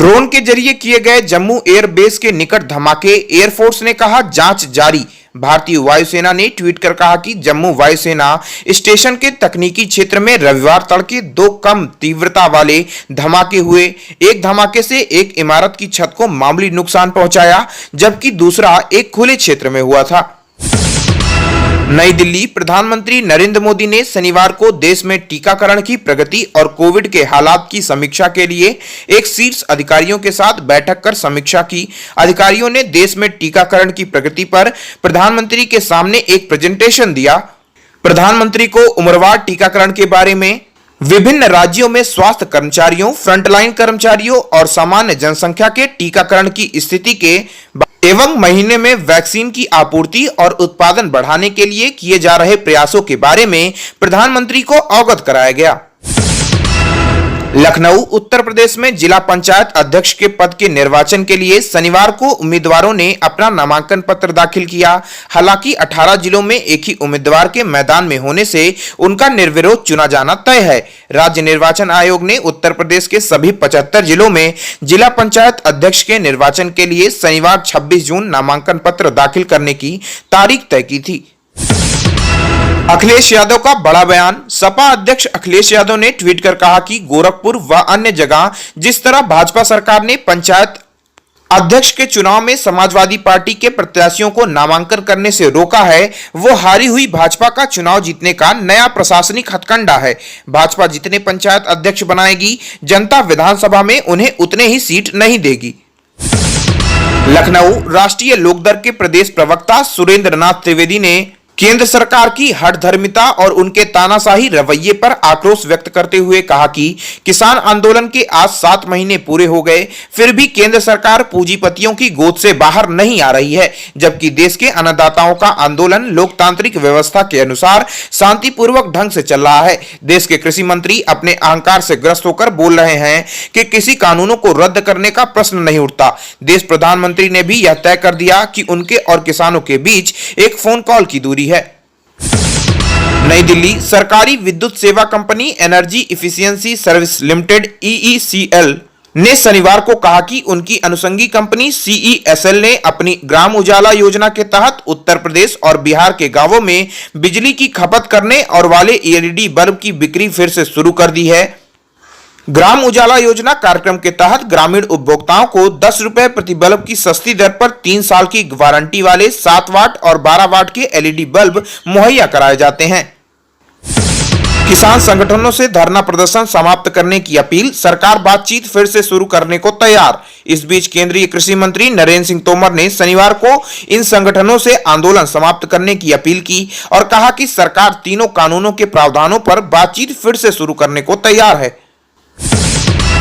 Drone के जरिए किए गए जम्मू एयरबेस के निकट धमाके, एयरफोर्स ने कहा जांच जारी। भारतीय वायुसेना ने ट्वीट कर कहा कि जम्मू वायुसेना स्टेशन के तकनीकी क्षेत्र में रविवार तड़के 2 कम तीव्रता वाले धमाके हुए। एक धमाके से एक इमारत की छत को मामूली नुकसान पहुंचाया, जबकि दूसरा एक खुले क्षेत्र में हुआ था। नई दिल्ली, प्रधानमंत्री नरेंद्र मोदी ने शनिवार को देश में टीकाकरण की प्रगति और कोविड के हालात की समीक्षा के लिए एक शीर्ष अधिकारियों के साथ बैठक कर समीक्षा की। अधिकारियों ने देश में टीकाकरण की प्रगति पर प्रधानमंत्री के सामने एक प्रेजेंटेशन दिया। प्रधानमंत्री को उम्रवार टीकाकरण के बारे में, विभिन्न राज्यों में स्वास्थ्य कर्मचारियों, फ्रंटलाइन कर्मचारियों और सामान्य जनसंख्या के टीकाकरण की स्थिति के एवं महीने में वैक्सीन की आपूर्ति और उत्पादन बढ़ाने के लिए किए जा रहे प्रयासों के बारे में प्रधानमंत्री को अवगत कराया गया। लखनऊ, उत्तर प्रदेश में जिला पंचायत अध्यक्ष के पद के निर्वाचन के लिए शनिवार को उम्मीदवारों ने अपना नामांकन पत्र दाखिल किया। हालांकि 18 जिलों में एक ही उम्मीदवार के मैदान में होने से उनका निर्विरोध चुना जाना तय है। राज्य निर्वाचन आयोग ने उत्तर प्रदेश के सभी 75 जिलों में जिला पंचायत अध्यक्ष के निर्वाचन के लिए शनिवार 26 जून नामांकन पत्र दाखिल करने की तारीख तय की थी। अखिलेश यादव का बड़ा बयान। सपा अध्यक्ष अखिलेश यादव ने ट्वीट कर कहा कि गोरखपुर व अन्य जगह जिस तरह भाजपा सरकार ने पंचायत अध्यक्ष के चुनाव में समाजवादी पार्टी के प्रत्याशियों को नामांकन करने से रोका है, वो हारी हुई भाजपा का चुनाव जीतने का नया प्रशासनिक हथकंडा है। भाजपा जितने पंचायत अध्यक्ष बनाएगी, जनता विधानसभा में उन्हें उतने ही सीट नहीं देगी। लखनऊ, राष्ट्रीय लोकदल के प्रदेश प्रवक्ता सुरेंद्र नाथ त्रिवेदी ने केंद्र सरकार की हठधर्मिता और उनके तानाशाही रवैये पर आक्रोश व्यक्त करते हुए कहा कि किसान आंदोलन के आज 7 महीने पूरे हो गए, फिर भी केंद्र सरकार पूंजीपतियों की गोद से बाहर नहीं आ रही है, जबकि देश के अन्नदाताओं का आंदोलन लोकतांत्रिक व्यवस्था के अनुसार शांतिपूर्वक ढंग से चल रहा है। देश के कृषि मंत्री अपने अहंकार से ग्रस्त होकर बोल रहे हैं कि किसी कानूनों को रद्द करने का प्रश्न नहीं उठता। देश प्रधानमंत्री ने भी यह तय कर दिया कि उनके और किसानों के बीच एक फोन कॉल की दूरी है। नई दिल्ली, सरकारी विद्युत सेवा company energy efficiency service limited EECL ने शनिवार को कहा कि उनकी अनुषंगी कंपनी CESL ने अपनी ग्राम उजाला योजना के तहत उत्तर प्रदेश और बिहार के गांवों में बिजली की खपत करने और वाले LED बल्ब की बिक्री फिर से शुरू कर दी है। ग्राम उजाला योजना कार्यक्रम के तहत ग्रामीण उपभोक्ताओं को 10 रुपए प्रति बल्ब की सस्ती दर पर 3 साल की वारंटी वाले 7 वाट और 12 वाट के LED बल्ब मुहैया कराए जाते हैं। किसान संगठनों से धरना प्रदर्शन समाप्त करने की अपील, सरकार बातचीत फिर से शुरू करने को तैयार। इस बीच केंद्रीय कृषि मंत्री नरेंद्र सिंह तोमर ने शनिवार को इन संगठनों से आंदोलन समाप्त करने की अपील की और कहा कि सरकार तीनों कानूनों के प्रावधानों पर बातचीत फिर से शुरू करने को तैयार है।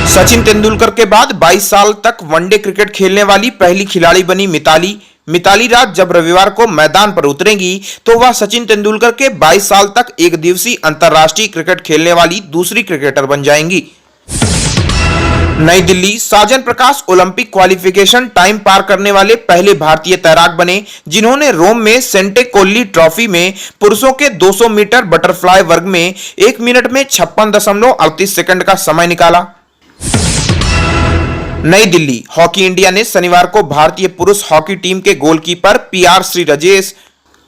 सचिन तेंदुलकर के बाद 22 साल तक वनडे क्रिकेट खेलने वाली पहली खिलाड़ी बनी मिताली राज जब रविवार को मैदान पर उतरेंगी तो वह सचिन तेंदुलकर के 22 साल तक एक दिवसीय अंतर्राष्ट्रीय क्रिकेट खेलने वाली दूसरी क्रिकेटर बन जाएंगी। नई दिल्ली, साजन प्रकाश ओलंपिक क्वालिफिकेशन टाइम पार करने वाले पहले भारतीय तैराक बने, जिन्होंने रोम में सेंटे कोल्ली ट्रॉफी में पुरुषों के 200 मीटर बटरफ्लाई वर्ग में 1 मिनट में 56.38 सेकंड का समय निकाला। नई दिल्ली, हॉकी इंडिया ने शनिवार को भारतीय पुरुष हॉकी टीम के गोलकीपर PR श्रीराजेश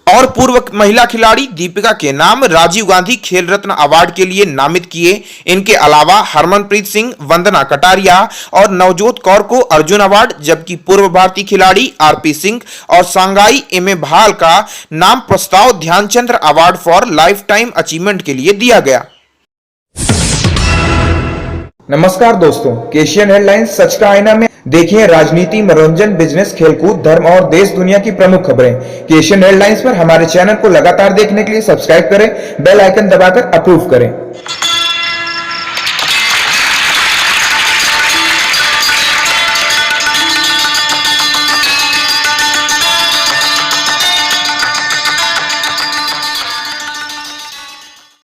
और पूर्व महिला खिलाड़ी दीपिका के नाम राजीव गांधी खेल रत्न अवार्ड के लिए नामित किए। इनके अलावा हरमनप्रीत सिंह, वंदना कटारिया और नवजोत कौर को अर्जुन अवार्ड, जबकि पूर्व भारतीय खिलाड़ी RP सिंह और सांगाई एम भाल का नाम प्रस्ताव Dhyan Chandra award for life time achievement के लिए दिया गया। नमस्कार दोस्तों, केशियन हेडलाइंस सच का आईना में देखिए राजनीति, मनोरंजन, बिजनेस, खेलकूद, धर्म और देश दुनिया की प्रमुख खबरें। केशियन हेडलाइंस पर हमारे चैनल को लगातार देखने के लिए सब्सक्राइब करें, बेल आइकन दबाकर अप्रूव करें।